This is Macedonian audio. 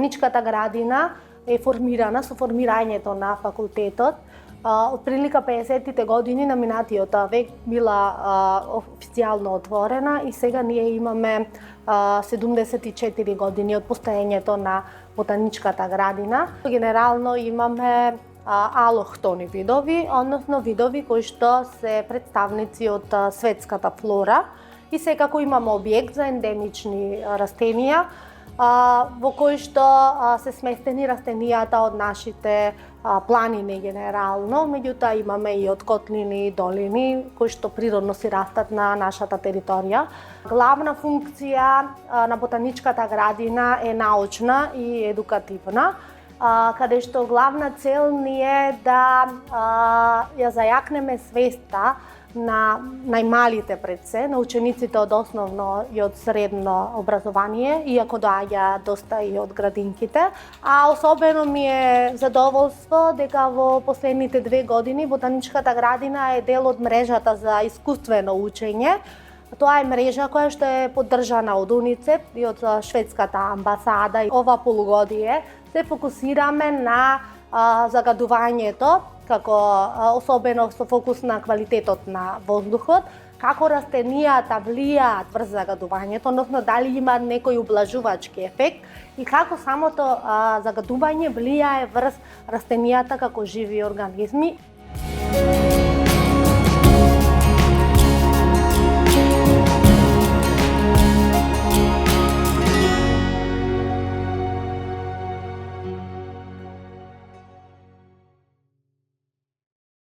ботаничката градина е формирана со формирањето на факултетот. Од прилика 50-тите години на минатиот век била официјално отворена и сега ние имаме 74 години од постоењето на ботаничката градина. Генерално имаме алохтони видови, односно видови кои што се представници од светската флора и секако имаме објект за ендемични растенија во кој што се сместени растенијата од нашите планини генерално, меѓутоа имаме и од котлини и долини кои што природно си растат на нашата територија. Главна функција на ботаничката градина е научна и едукативна, каде што главна цел ни е да ја зајакнеме свеста на најмалите пред се, на учениците од основно и од средно образование, иако доаѓа доста и од градинките. А особено ми е задоволство дека во последните 2 години ботаничката градина е дел од мрежата за искуствено учење. Тоа е мрежа која што е поддржана од УНИЦЕФ и од шведската амбасада. Ова полугодие се фокусираме на загадувањето, како особено со фокус на квалитетот на воздухот, како растенијата влијаат врз загадувањето, односно дали има некој ублажувачки ефект и како самото загадување влијае врз растенијата како живи организми.